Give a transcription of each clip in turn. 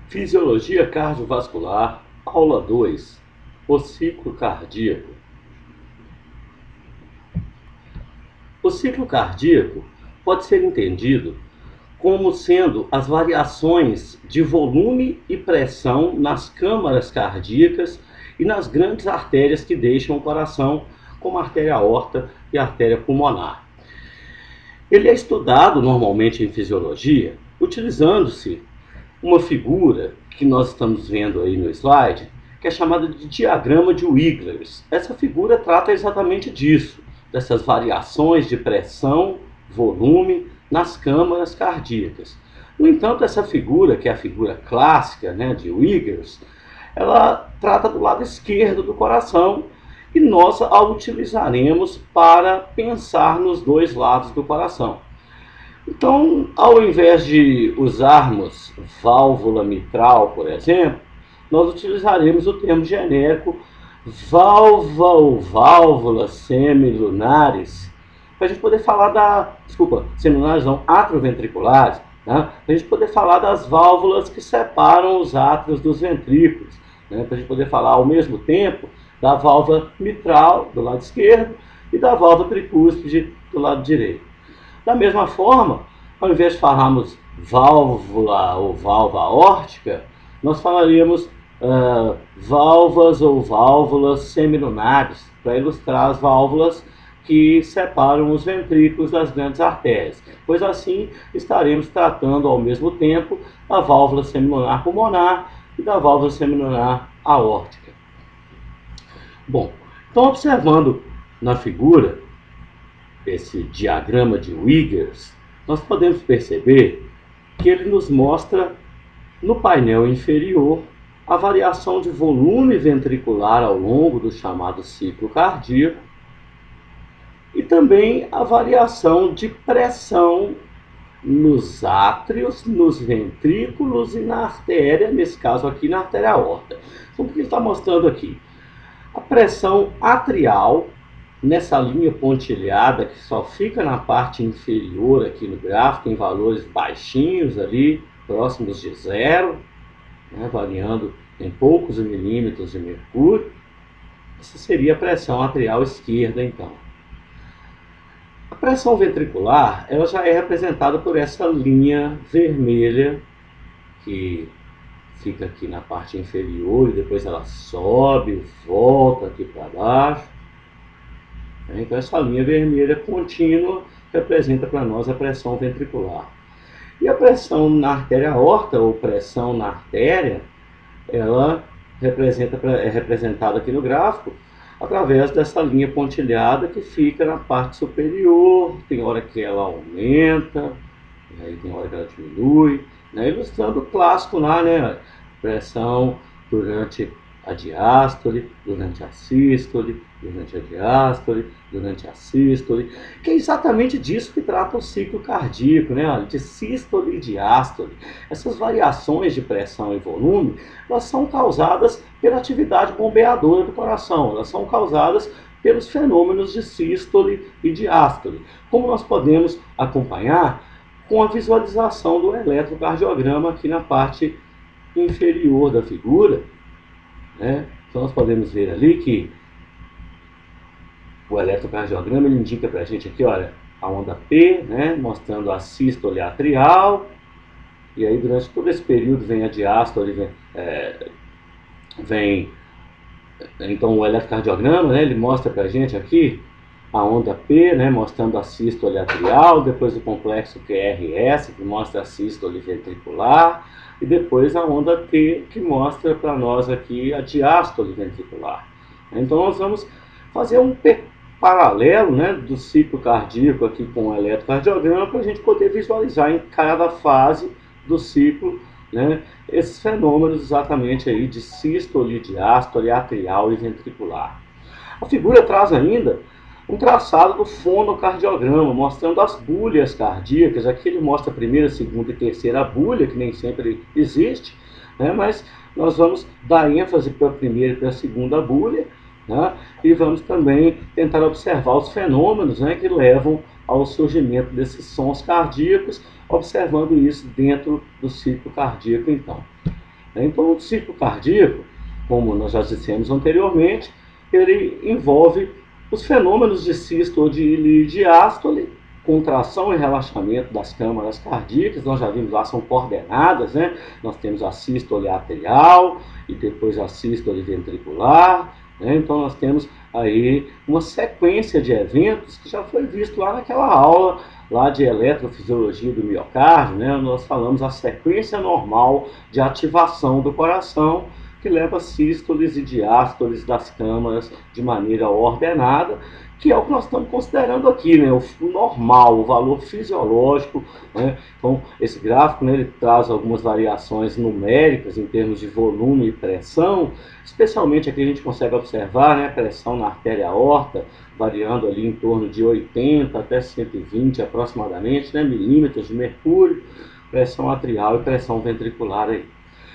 Fisiologia cardiovascular, aula 2, o ciclo cardíaco. O ciclo cardíaco pode ser entendido como sendo as variações de volume e pressão nas câmaras cardíacas e nas grandes artérias que deixam o coração, como a artéria aorta e a artéria pulmonar. Ele é estudado normalmente em fisiologia, utilizando-se uma figura que nós estamos vendo aí no slide, que é chamada de diagrama de Wiggers. Essa figura trata exatamente disso, dessas variações de pressão, volume nas câmaras cardíacas. No entanto, essa figura, que é a figura clássica, de Wiggers, ela trata do lado esquerdo do coração e nós a utilizaremos para pensar nos dois lados do coração. Então, ao invés de usarmos válvula mitral, por exemplo, nós utilizaremos o termo genérico válvula ou válvulas semilunares, para a gente poder falar semilunares não, atrioventriculares, para a gente poder falar das válvulas que separam os átrios dos ventrículos, para a gente poder falar ao mesmo tempo da válvula mitral do lado esquerdo e da válvula tricúspide do lado direito. Da mesma forma, ao invés de falarmos válvula ou válvula aórtica, nós falaríamos válvulas ou válvulas semilunares, para ilustrar as válvulas que separam os ventrículos das grandes artérias, pois assim estaremos tratando ao mesmo tempo da válvula semilunar pulmonar e da válvula semilunar aórtica. Bom, então observando na figura esse diagrama de Wiggers, nós podemos perceber que ele nos mostra no painel inferior a variação de volume ventricular ao longo do chamado ciclo cardíaco e também a variação de pressão nos átrios, nos ventrículos e na artéria, nesse caso aqui na artéria aorta. Então, o que ele está mostrando aqui? A pressão atrial, nessa linha pontilhada que só fica na parte inferior aqui no gráfico, em valores baixinhos ali, próximos de zero, variando em poucos milímetros de mercúrio. Essa seria a pressão atrial esquerda, então. A pressão ventricular, ela já é representada por essa linha vermelha que fica aqui na parte inferior e depois ela sobe, volta aqui para baixo. Então essa linha vermelha contínua representa para nós a pressão ventricular. E a pressão na artéria aorta, ou pressão na artéria, ela é representada aqui no gráfico através dessa linha pontilhada que fica na parte superior. Tem hora que ela aumenta, e aí tem hora que ela diminui, ilustrando o clássico lá, pressão durante a diástole, durante a sístole, durante a diástole, durante a sístole, que é exatamente disso que trata o ciclo cardíaco, de sístole e diástole. Essas variações de pressão e volume, elas são causadas pela atividade bombeadora do coração, elas são causadas pelos fenômenos de sístole e diástole, como nós podemos acompanhar com a visualização do eletrocardiograma aqui na parte inferior da figura. Então nós podemos ver ali que o eletrocardiograma ele indica para a gente aqui, olha, a onda P, mostrando a sístole atrial, e aí durante todo esse período vem a diástole, então o eletrocardiograma, ele mostra para a gente aqui a onda P, mostrando a sístole atrial, depois o complexo QRS, que mostra a sístole ventricular, e depois a onda T, que mostra para nós aqui a diástole ventricular. Então nós vamos fazer um paralelo do ciclo cardíaco aqui com o eletrocardiograma para a gente poder visualizar em cada fase do ciclo esses fenômenos exatamente aí de sístole, diástole, atrial e ventricular. A figura traz ainda um traçado do fonocardiograma, mostrando as bulhas cardíacas. Aqui ele mostra a primeira, segunda e terceira bulha, que nem sempre existe, mas nós vamos dar ênfase para a primeira e para a segunda bulha, e vamos também tentar observar os fenômenos que levam ao surgimento desses sons cardíacos, observando isso dentro do ciclo cardíaco, então. Então, o ciclo cardíaco, como nós já dissemos anteriormente, ele envolve os fenômenos de sístole e diástole, contração e relaxamento das câmaras cardíacas. Nós já vimos lá, são coordenadas, né? Nós temos a sístole atrial e depois a sístole ventricular, né? Então nós temos aí uma sequência de eventos que já foi visto lá naquela aula lá de eletrofisiologia do miocárdio, né? Nós falamos a sequência normal de ativação do coração, que leva a sístoles e diástoles das câmaras de maneira ordenada, que é o que nós estamos considerando aqui, né? O normal, o valor fisiológico, né? Então, esse gráfico, né, ele traz algumas variações numéricas em termos de volume e pressão, especialmente aqui a gente consegue observar, né, a pressão na artéria aorta, variando ali em torno de 80 até 120 aproximadamente, né, milímetros de mercúrio, pressão atrial e pressão ventricular aí.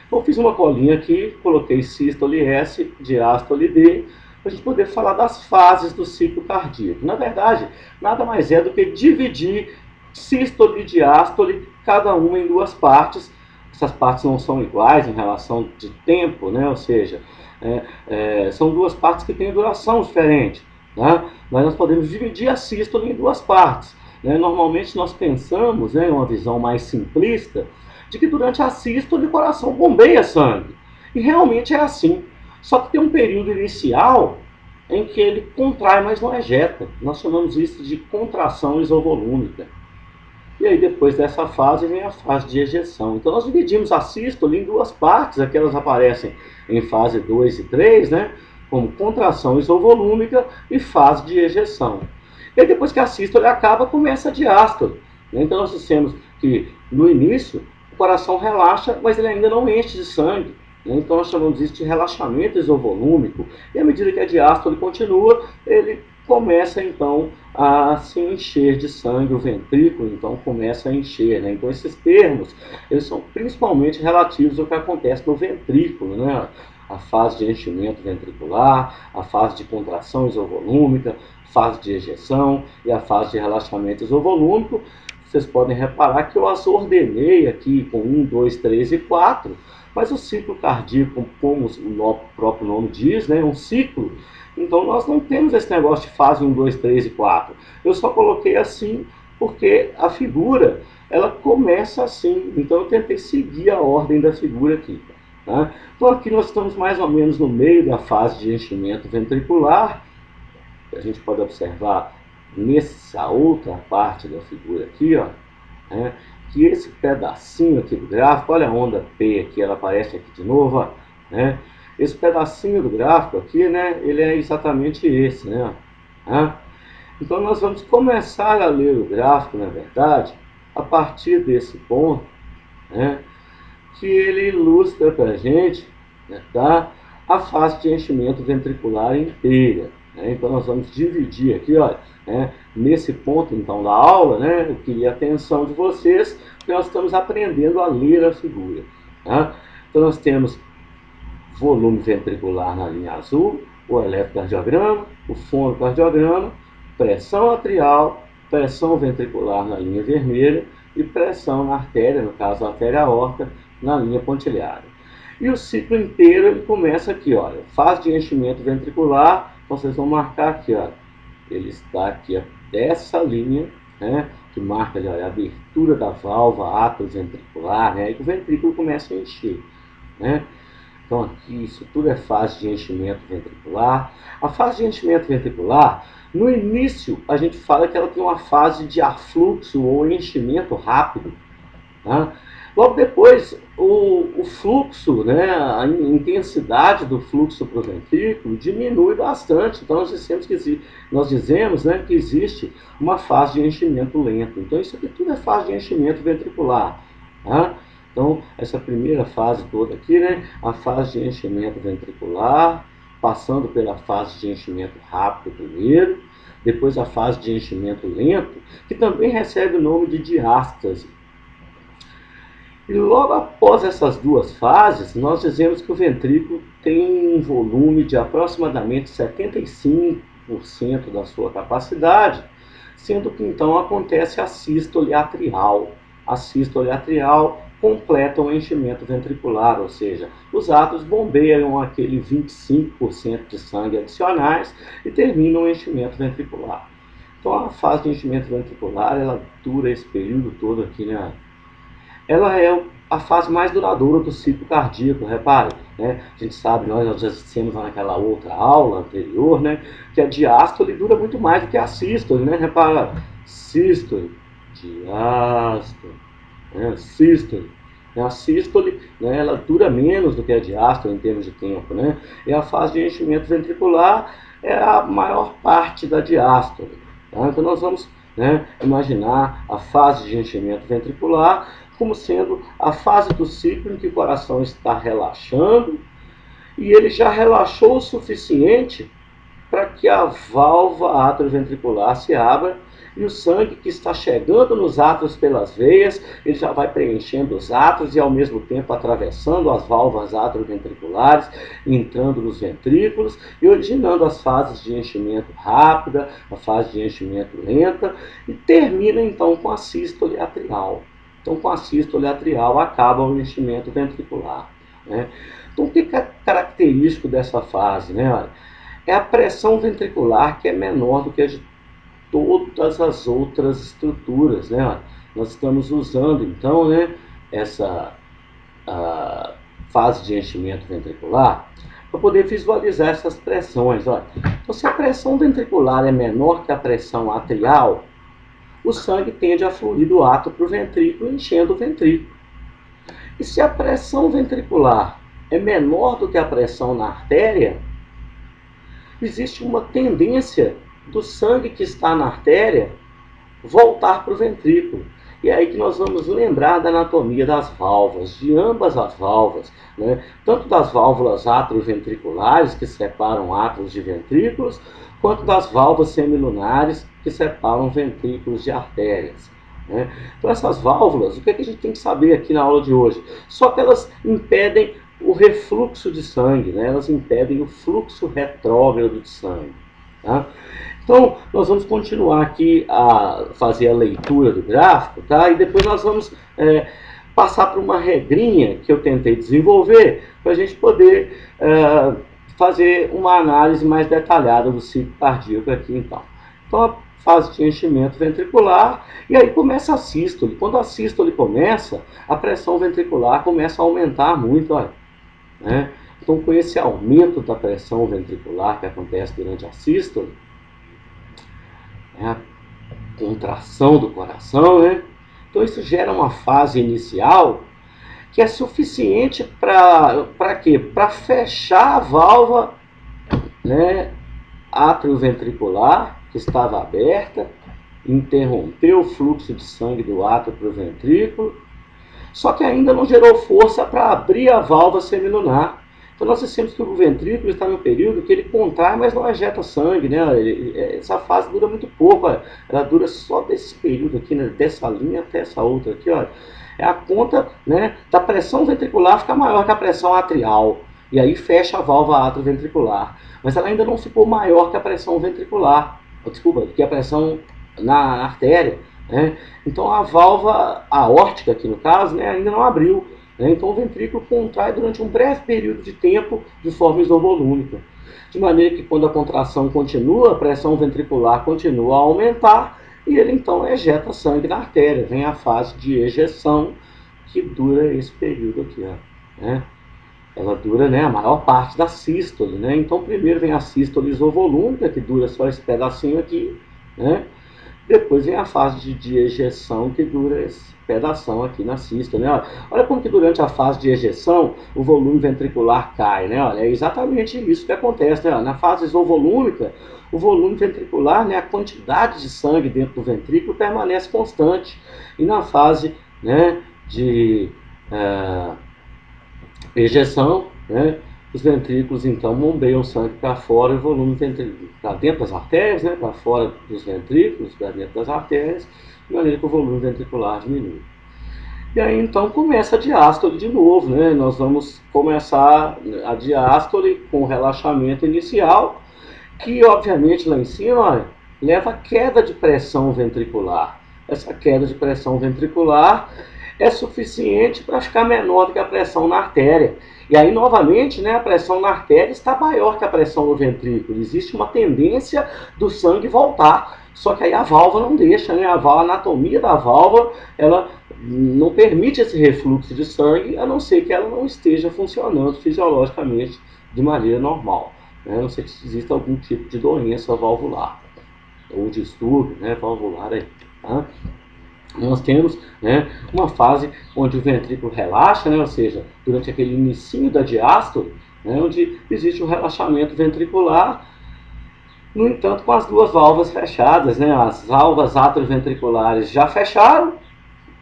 Então, fiz uma colinha aqui, coloquei sístole S, diástole D, para a gente poder falar das fases do ciclo cardíaco. Na verdade, nada mais é do que dividir sístole e diástole, cada uma em duas partes. Essas partes não são iguais em relação de tempo, né? Ou seja, são duas partes que têm duração diferente. Tá? Mas nós podemos dividir a sístole em duas partes. Né? Normalmente nós pensamos, né, em uma visão mais simplista, de que durante a sístole o coração bombeia sangue. E realmente é assim. Só que tem um período inicial em que ele contrai, mas não ejeta. Nós chamamos isso de contração isovolúmica. E aí depois dessa fase vem a fase de ejeção. Então nós dividimos a sístole em duas partes, aquelas aparecem em fase 2 e 3, né? Como contração isovolúmica e fase de ejeção. E aí depois que a sístole acaba, começa a diástole. Então nós dissemos que no início o coração relaxa, mas ele ainda não enche de sangue. Então nós chamamos isso de relaxamento isovolúmico. E à medida que a diástole continua, ele começa então a se encher de sangue, o ventrículo então começa a encher, né? Então esses termos, eles são principalmente relativos ao que acontece no ventrículo, né? A fase de enchimento ventricular, a fase de contração isovolúmica, fase de ejeção e a fase de relaxamento isovolúmico. Vocês podem reparar que eu as ordenei aqui com 1, 2, 3 e 4, mas o ciclo cardíaco, como o próprio nome diz, né, é um ciclo. Então nós não temos esse negócio de fase 1, 2, 3 e 4. Eu só coloquei assim porque a figura, ela começa assim. Então eu tentei seguir a ordem da figura aqui. Tá? Então aqui nós estamos mais ou menos no meio da fase de enchimento ventricular. A gente pode observar nessa outra parte da figura aqui, ó, né, que esse pedacinho aqui do gráfico, olha a onda P aqui, ela aparece aqui de novo, ó, né? Esse pedacinho do gráfico aqui, né, ele é exatamente esse, né? Então nós vamos começar a ler o gráfico, na verdade, a partir desse ponto, né, que ele ilustra para a gente, né, tá, a fase de enchimento ventricular inteira. Né? Então nós vamos dividir aqui, olha, né, nesse ponto então da aula, né, eu queria a atenção de vocês, porque nós estamos aprendendo a ler a figura. Tá? Então nós temos volume ventricular na linha azul, o eletrocardiograma, o fonocardiograma, pressão atrial, pressão ventricular na linha vermelha e pressão na artéria, no caso a artéria aorta, na linha pontilhada. E o ciclo inteiro ele começa aqui, olha, fase de enchimento ventricular. Então vocês vão marcar aqui, ó, ele está aqui, ó, dessa linha, né, que marca ali, olha, a abertura da válvula atrioventricular, né, e o ventrículo começa a encher, né. Então aqui isso tudo é fase de enchimento ventricular. A fase de enchimento ventricular, no início a gente fala que ela tem uma fase de afluxo ou enchimento rápido, tá? Logo depois, o fluxo, né, a intensidade do fluxo para o ventrículo diminui bastante. Então, nós dizemos, né, que existe uma fase de enchimento lento. Então, isso aqui tudo é fase de enchimento ventricular. Tá? Então, essa primeira fase toda aqui, né, a fase de enchimento ventricular, passando pela fase de enchimento rápido primeiro, depois a fase de enchimento lento, que também recebe o nome de diástase. E logo após essas duas fases, nós dizemos que o ventrículo tem um volume de aproximadamente 75% da sua capacidade, sendo que então acontece a sístole atrial. A sístole atrial completam o enchimento ventricular, ou seja, os átrios bombeiam aquele 25% de sangue adicionais e terminam o enchimento ventricular. Então a fase de enchimento ventricular, ela dura esse período todo aqui, né? Ela é a fase mais duradoura do ciclo cardíaco, repare, né? A gente sabe, nós já dissemos naquela outra aula anterior, né, que a diástole dura muito mais do que a sístole, né? Repara, sístole, diástole, né? Sístole. A sístole, né, ela dura menos do que a diástole em termos de tempo, né? E a fase de enchimento ventricular é a maior parte da diástole. Tá? Então nós vamos, né, imaginar a fase de enchimento ventricular como sendo a fase do ciclo em que o coração está relaxando e ele já relaxou o suficiente para que a válvula atrioventricular se abra e o sangue que está chegando nos átrios pelas veias, ele já vai preenchendo os átrios e ao mesmo tempo atravessando as válvulas atrioventriculares, entrando nos ventrículos e originando as fases de enchimento rápida, a fase de enchimento lenta e termina então com a sístole atrial. Então, com a sístole atrial acaba o enchimento ventricular, né? Então, o que é característico dessa fase, né? É a pressão ventricular que é menor do que a de todas as outras estruturas, né? Nós estamos usando, então, né, essa fase de enchimento ventricular para poder visualizar essas pressões. Olha. Então, se a pressão ventricular é menor que a pressão atrial, o sangue tende a fluir do átrio para o ventrículo, enchendo o ventrículo. E se a pressão ventricular é menor do que a pressão na artéria, existe uma tendência do sangue que está na artéria voltar para o ventrículo. E é aí que nós vamos lembrar da anatomia das válvulas, de ambas as válvulas, né? Tanto das válvulas atrioventriculares, que separam átrios de ventrículos, quanto das válvulas semilunares, que separam ventrículos de artérias, né? Então essas válvulas, o que a gente tem que saber aqui na aula de hoje? Só que elas impedem o refluxo de sangue, né? Elas impedem o fluxo retrógrado de sangue. Tá? Então, nós vamos continuar aqui a fazer a leitura do gráfico, tá? E depois nós vamos passar por uma regrinha que eu tentei desenvolver para a gente poder fazer uma análise mais detalhada do ciclo cardíaco aqui, então. Então, a fase de enchimento ventricular, e aí começa a sístole. Quando a sístole começa, a pressão ventricular começa a aumentar muito, olha, né? Então, com esse aumento da pressão ventricular que acontece durante a sístole, a contração do coração, né? Então isso gera uma fase inicial que é suficiente para quê? Para fechar a válvula, né, atrioventricular, que estava aberta, interromper o fluxo de sangue do átrio para o ventrículo, só que ainda não gerou força para abrir a válvula semilunar. Então nós dissemos que o ventrículo está no período que ele contrai, mas não ejeta sangue, né? Essa fase dura muito pouco, olha. Ela dura só desse período aqui, né? Dessa linha até essa outra aqui, olha. É a conta, né, da pressão ventricular ficar maior que a pressão atrial. E aí fecha a válvula atrioventricular. Mas ela ainda não ficou maior que a pressão ventricular. Desculpa, que a pressão na artéria, né? Então a válvula aórtica aqui no caso, né, ainda não abriu. Então o ventrículo contrai durante um breve período de tempo de forma isovolúmica. De maneira que quando a contração continua, a pressão ventricular continua a aumentar e ele então ejeta sangue na artéria. Vem a fase de ejeção que dura esse período aqui, ó, né? Ela dura, né, a maior parte da sístole, né? Então primeiro vem a sístole isovolúmica, que dura só esse pedacinho aqui, né? Depois vem a fase de ejeção, que dura esse pedação aqui na sístole, né? Olha como que durante a fase de ejeção o volume ventricular cai, né? Olha, é exatamente isso que acontece, né? Na fase isovolúmica, o volume ventricular, né, a quantidade de sangue dentro do ventrículo permanece constante. E na fase, né, de ejeção, né, os ventrículos então bombeiam sangue para fora e o volume ventricular para dentro das artérias, né, para fora dos ventrículos, para dentro das artérias, de maneira que o volume ventricular diminui. E aí então começa a diástole de novo, né? Nós vamos começar a diástole com o relaxamento inicial, que obviamente lá em cima, olha, leva a queda de pressão ventricular. Essa queda de pressão ventricular é suficiente para ficar menor do que a pressão na artéria. E aí, novamente, né, a pressão na artéria está maior que a pressão no ventrículo. Existe uma tendência do sangue voltar. Só que aí a válvula não deixa, né? A anatomia da válvula, ela não permite esse refluxo de sangue, a não ser que ela não esteja funcionando fisiologicamente de maneira normal. Né? A não ser que exista algum tipo de doença valvular ou distúrbio, né, valvular aí. Tá? Nós temos, né, uma fase onde o ventrículo relaxa, né, ou seja, durante aquele inicinho da diástole, né, onde existe o relaxamento ventricular. No entanto, com as duas válvulas fechadas, né, as válvulas atrioventriculares já fecharam,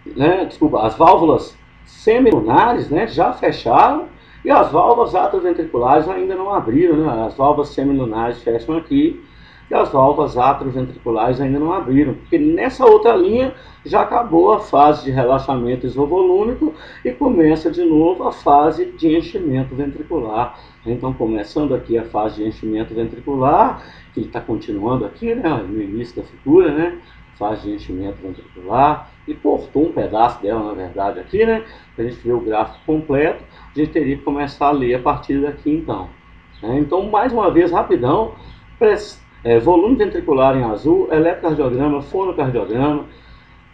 né, desculpa, as válvulas semilunares, né, já fecharam, e as válvulas atrioventriculares ainda não abriram, né, as válvulas semilunares fecham aqui, e as válvulas atrioventriculares ainda não abriram, porque nessa outra linha já acabou a fase de relaxamento isovolúmico e começa de novo a fase de enchimento ventricular. Então, começando aqui a fase de enchimento ventricular, que ele está continuando aqui, né, no início da figura, né, fase de enchimento ventricular, e cortou um pedaço dela, na verdade, aqui, né, para a gente ver o gráfico completo, a gente teria que começar a ler a partir daqui, então. Então, mais uma vez, rapidão, volume ventricular em azul, eletrocardiograma, fonocardiograma,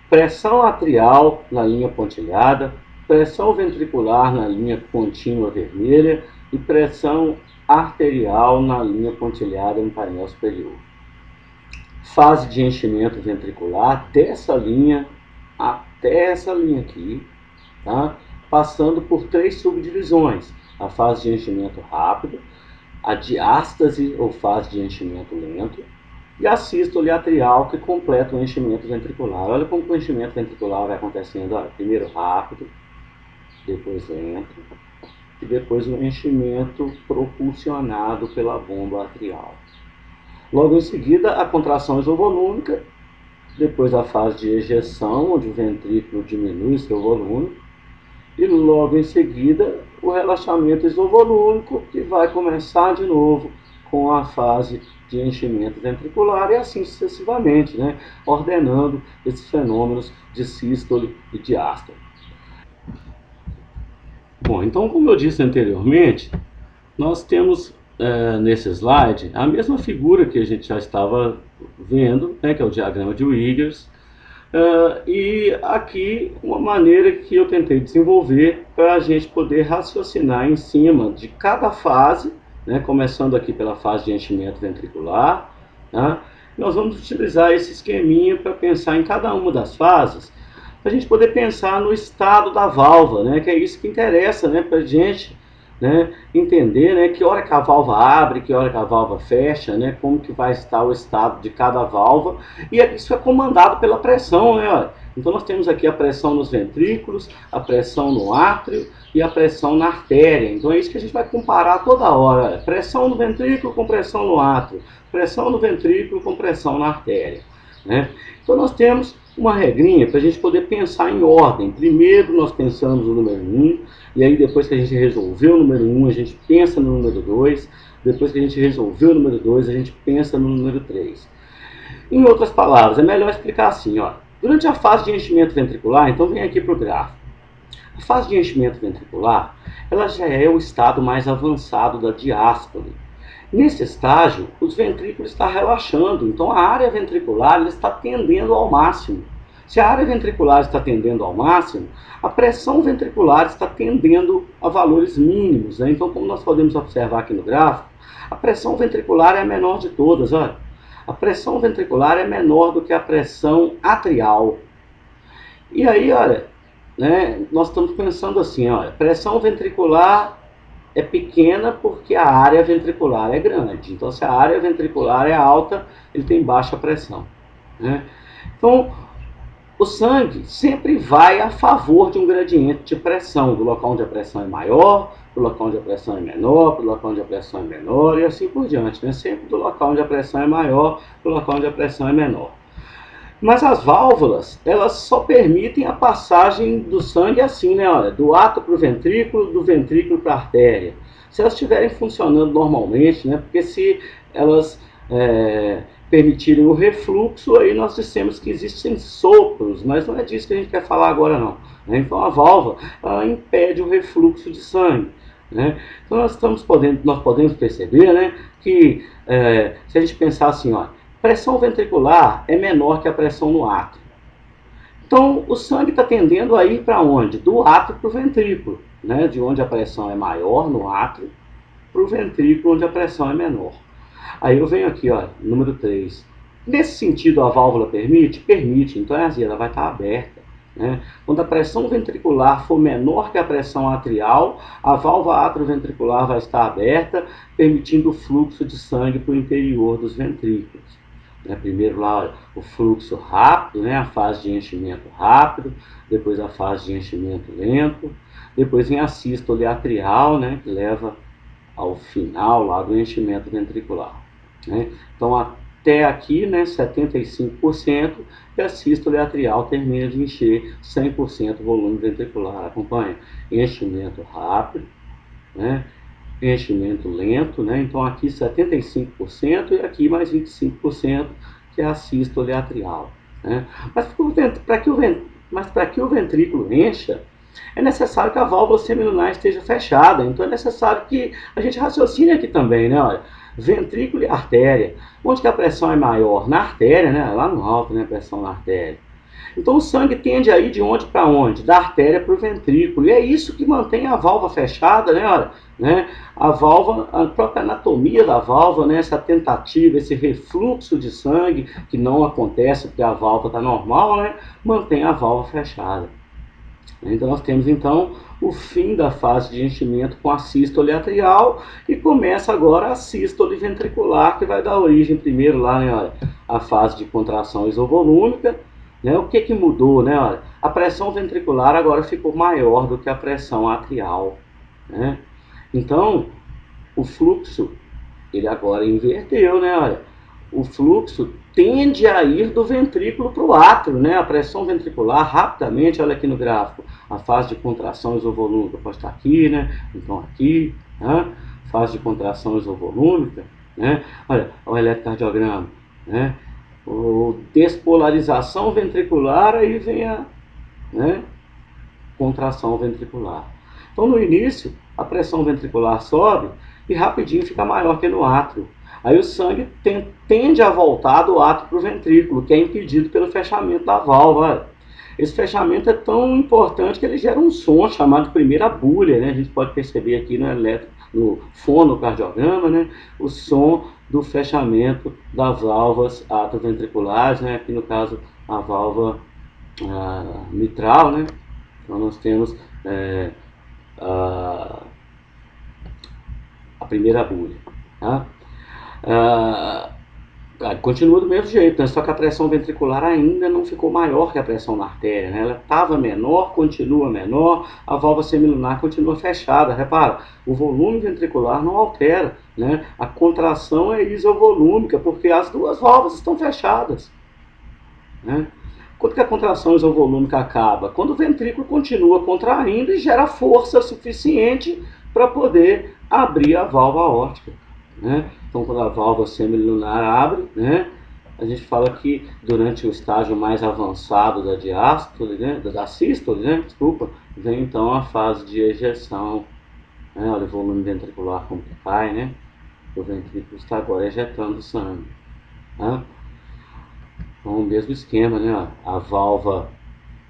pressão atrial na linha pontilhada, pressão ventricular na linha contínua vermelha e pressão arterial na linha pontilhada no painel superior. Fase de enchimento ventricular dessa linha até essa linha aqui, tá? Passando por 3 subdivisões: a fase de enchimento rápido, a diástase ou fase de enchimento lento e a sístole atrial, que completa o enchimento ventricular. Olha como o enchimento ventricular vai acontecendo. Olha, primeiro rápido, depois lento e depois o enchimento propulsionado pela bomba atrial. Logo em seguida, a contração isovolúmica, depois a fase de ejeção, onde o ventrículo diminui seu volume, e logo em seguida o relaxamento isovolúmico, que vai começar de novo com a fase de enchimento ventricular e assim sucessivamente, né, ordenando esses fenômenos de sístole e diástole. Bom, então, como eu disse anteriormente, nós temos nesse slide a mesma figura que a gente já estava vendo, né, que é o diagrama de Wiggers, e aqui uma maneira que eu tentei desenvolver para a gente poder raciocinar em cima de cada fase, né, começando aqui pela fase de enchimento ventricular, né, nós vamos utilizar esse esqueminha para pensar em cada uma das fases, para a gente poder pensar no estado da válvula, né, que é isso que interessa, né, para a gente, né, entender, né, que hora que a válvula abre, que hora que a válvula fecha, né, como que vai estar o estado de cada válvula, e isso é comandado pela pressão, né? Então nós temos aqui a pressão nos ventrículos, a pressão no átrio e a pressão na artéria. Então é isso que a gente vai comparar toda hora: pressão no ventrículo com pressão no átrio, pressão no ventrículo com pressão na artéria, né? Então nós temos uma regrinha para a gente poder pensar em ordem. Primeiro nós pensamos no número 1, e aí depois que a gente resolveu o número 1, a gente pensa no número 2, depois que a gente resolveu o número 2, a gente pensa no número 3. Em outras palavras, é melhor explicar assim, ó. Durante a fase de enchimento ventricular, então vem aqui para o gráfico. A fase de enchimento ventricular, ela já é o estado mais avançado da diástole. Nesse estágio, os ventrículos estão relaxando, então a área ventricular está tendendo ao máximo. Se a área ventricular está tendendo ao máximo, a pressão ventricular está tendendo a valores mínimos, né? Então, como nós podemos observar aqui no gráfico, a pressão ventricular é a menor de todas. Olha. A pressão ventricular é menor do que a pressão atrial. E aí, olha, né, nós estamos pensando assim, olha, pressão ventricular é pequena porque a área ventricular é grande. Então, se a área ventricular é alta, ele tem baixa pressão, né? Então, o sangue sempre vai a favor de um gradiente de pressão, do local onde a pressão é maior, do local onde a pressão é menor, do local onde a pressão é menor e assim por diante, né? Sempre do local onde a pressão é maior, do local onde a pressão é menor. Mas as válvulas, elas só permitem a passagem do sangue assim, né? Olha, do átrio para o ventrículo, do ventrículo para a artéria. Se elas estiverem funcionando normalmente, né? Porque se elas permitirem o refluxo, aí nós dissemos que existem sopros, mas não é disso que a gente quer falar agora não. Né? Então a válvula ela impede o refluxo de sangue. Né? Então nós podemos perceber, né, que se a gente pensar assim, ó, pressão ventricular é menor que a pressão no átrio. Então o sangue está tendendo a ir para onde? Do átrio para o ventrículo, né? De onde a pressão é maior no átrio para o ventrículo onde a pressão é menor. Aí eu venho aqui, ó, número 3. Nesse sentido, a válvula permite? Permite. Então ela vai estar aberta. Né? Quando a pressão ventricular for menor que a pressão atrial, a válvula atrioventricular vai estar aberta, permitindo o fluxo de sangue para o interior dos ventrículos. Né? Primeiro lá, olha, o fluxo rápido, né? A fase de enchimento rápido, depois a fase de enchimento lento, depois vem a sístole atrial, né? Que leva ao final lá do enchimento ventricular. Né? Então, até aqui, né, 75%, e a sístole atrial termina de encher 100% o volume ventricular. Acompanha? Enchimento rápido, né? Enchimento lento, né? Então, aqui 75% e aqui mais 25%, que é a sístole atrial. Né? Mas para que o ventrículo encha, é necessário que a válvula semilunar esteja fechada. Então é necessário que a gente raciocine aqui também, né? Olha, ventrículo e artéria. Onde que a pressão é maior? Na artéria, né? Lá no alto, né? A pressão na artéria. Então o sangue tende a ir de onde para onde? Da artéria para o ventrículo. E é isso que mantém a válvula fechada, né? Olha, né? A válvula, a própria anatomia da válvula, né? Essa tentativa, esse refluxo de sangue, que não acontece porque a válvula está normal, né? Mantém a válvula fechada. Então nós temos então o fim da fase de enchimento com a sístole atrial e começa agora a sístole ventricular, que vai dar origem primeiro lá, né, olha, a fase de contração isovolúmica. Né? O que mudou? Né, olha, a pressão ventricular agora ficou maior do que a pressão atrial. Né? Então o fluxo ele agora inverteu, né, olha. O fluxo tende a ir do ventrículo para o átrio, né? A pressão ventricular rapidamente, olha aqui no gráfico, a fase de contração isovolúmica pode estar aqui, né? Então aqui, né? Fase de contração isovolúmica, né? Olha o eletrocardiograma, né? O despolarização ventricular, aí vem a, né, contração ventricular. Então no início, a pressão ventricular sobe e rapidinho fica maior que no átrio. Aí o sangue tende a voltar do átrio para o ventrículo, que é impedido pelo fechamento da válvula. Esse fechamento é tão importante que ele gera um som chamado de primeira bulha, né? A gente pode perceber aqui no fonocardiograma, né? O som do fechamento das válvulas atrioventriculares, né? Aqui no caso a válvula mitral, né? Então nós temos a primeira bulha. Tá? Continua do mesmo jeito, né? Só que a pressão ventricular ainda não ficou maior que a pressão na artéria, né? Ela estava menor, continua menor, a válvula semilunar continua fechada. Repara, o volume ventricular não altera, né? A contração é isovolúmica, porque as duas válvulas estão fechadas. Né? Quando que a contração isovolúmica acaba? Quando o ventrículo continua contraindo e gera força suficiente para poder abrir a válvula aórtica. Né? Então, quando a válvula semilunar abre, né, a gente fala que durante o estágio mais avançado da diástole, né, da sístole, né, desculpa, vem então a fase de ejeção. Né? Olha o volume ventricular como que cai, né? O ventrículo está agora ejetando sangue. Né? Então, o mesmo esquema, né? A válvula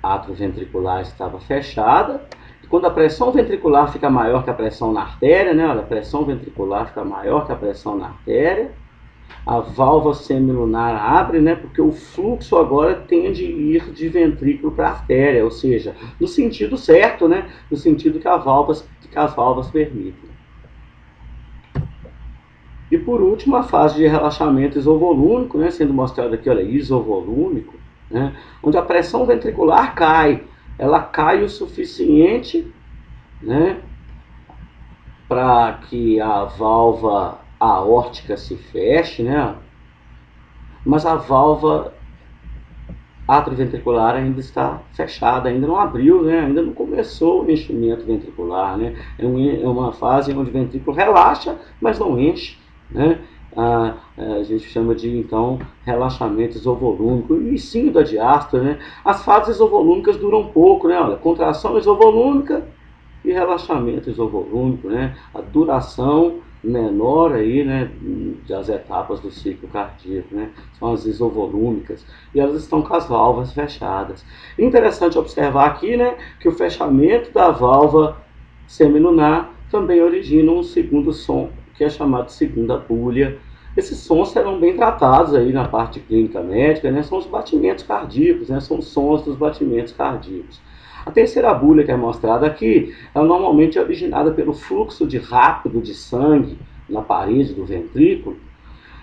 atrioventricular estava fechada. Quando a pressão ventricular fica maior que a pressão na artéria, né? Olha, a pressão ventricular fica maior que a pressão na artéria. A válvula semilunar abre, né? Porque o fluxo agora tende a ir de ventrículo para artéria, ou seja, no sentido certo, né? No sentido que as válvulas permitem. E por último, a fase de relaxamento isovolúmico, né? Sendo mostrado aqui, olha, isovolúmico, né? Onde a pressão ventricular cai. Ela cai o suficiente, né, para que a válvula aórtica se feche, né, mas a válvula atrioventricular ainda está fechada, ainda não abriu, né, ainda não começou o enchimento ventricular, né, é uma fase onde o ventrículo relaxa, mas não enche, né, a gente chama de, então, relaxamento isovolúmico, o inicinho da diástole, né? As fases isovolúmicas duram pouco, né? Olha, contração isovolúmica e relaxamento isovolúmico, né? A duração menor aí, né, das etapas do ciclo cardíaco, né? São as isovolúmicas e elas estão com as válvulas fechadas. Interessante observar aqui, né, que o fechamento da válvula semilunar também origina um segundo som, que é chamado de segunda bulha. Esses sons serão bem tratados aí na parte clínica médica, né? São os batimentos cardíacos, né? São os sons dos batimentos cardíacos. A terceira bulha que é mostrada aqui, ela normalmente é originada pelo fluxo rápido de sangue na parede do ventrículo,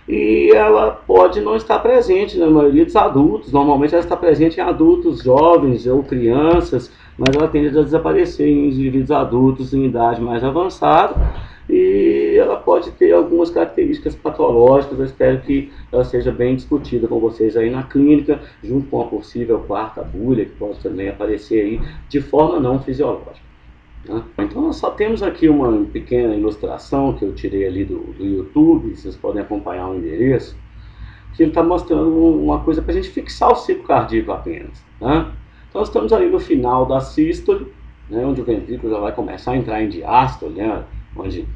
e ela pode não estar presente na maioria dos adultos. Normalmente ela está presente em adultos jovens ou crianças, mas ela tende a desaparecer em indivíduos adultos em idade mais avançada, e ela pode ter algumas características patológicas. Eu espero que ela seja bem discutida com vocês aí na clínica, junto com a possível quarta bulha, que pode também aparecer aí de forma não fisiológica. Então nós só temos aqui uma pequena ilustração que eu tirei ali do YouTube, vocês podem acompanhar o endereço, que ele está mostrando uma coisa para a gente fixar o ciclo cardíaco apenas. Né? Então nós estamos ali no final da sístole, né, onde o ventrículo já vai começar a entrar em diástole, né, onde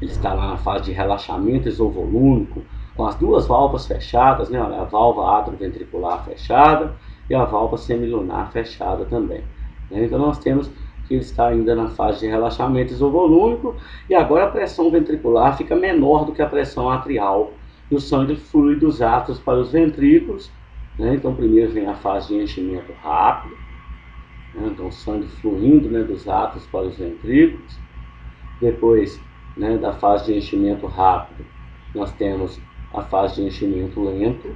ele está lá na fase de relaxamento isovolúmico, com as duas válvulas fechadas, né, a válvula atrioventricular fechada e a válvula semilunar fechada também. Né? Então nós temos que ele está ainda na fase de relaxamento isovolúmico, e agora a pressão ventricular fica menor do que a pressão atrial, e o sangue flui dos átrios para os ventrículos. Né? Então primeiro vem a fase de enchimento rápido, né? Então o sangue fluindo, né, dos átrios para os ventrículos. Depois, né, da fase de enchimento rápido, nós temos a fase de enchimento lento,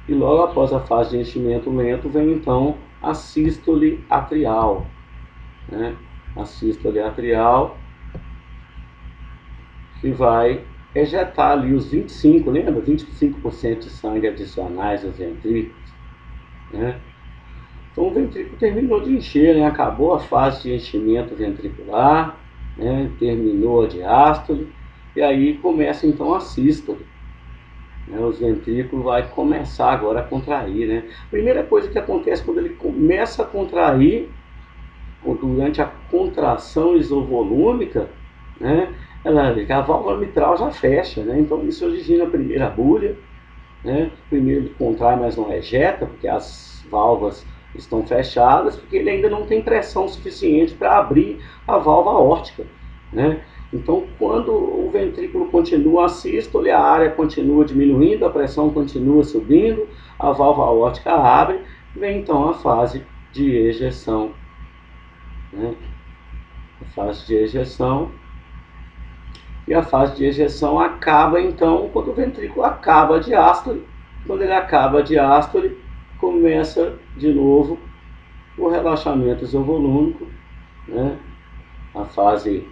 e logo após a fase de enchimento lento vem então a sístole atrial. Né? A sístole atrial, que vai ejetar ali os 25%, lembra? 25% de sangue adicionais aos ventrículos. Né? Então o ventrículo terminou de encher, né? Acabou a fase de enchimento ventricular, né? Terminou a diástole, e aí começa então a sístole. Né? Os ventrículos vai começar agora a contrair. Né? Primeira coisa que acontece quando ele começa a contrair, ou durante a contração isovolúmica, né, a válvula mitral já fecha, né? Então isso origina a primeira bulha. Né? Primeiro ele contrai, mas não ejeta, porque as válvulas estão fechadas, porque ele ainda não tem pressão suficiente para abrir a válvula aórtica. Né? Então, quando o ventrículo continua a sístole, a área continua diminuindo, a pressão continua subindo, a válvula aórtica abre, vem então a fase de ejeção. Né? A fase de ejeção. E a fase de ejeção acaba então quando o ventrículo acaba a diástole. Quando ele acaba a diástole, começa de novo o relaxamento isovolúmico, né? A fase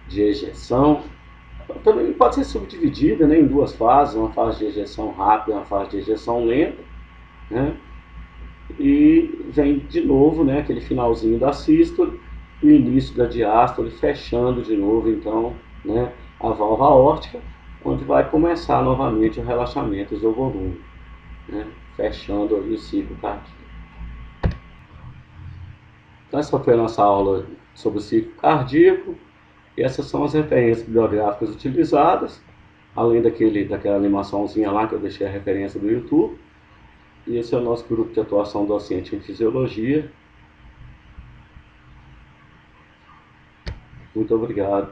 de ejeção também pode ser subdividida, né, em duas fases, uma fase de ejeção rápida e uma fase de ejeção lenta. Né? E vem de novo, né, aquele finalzinho da sístole e o início da diástole, fechando de novo então, né, a válvula aórtica, onde vai começar novamente o relaxamento isovolúmico, né, fechando ali o ciclo cardíaco. Então essa foi a nossa aula sobre o ciclo cardíaco, e essas são as referências bibliográficas utilizadas, além daquela animaçãozinha lá que eu deixei a referência do YouTube. E esse é o nosso grupo de atuação docente em fisiologia. Muito obrigado.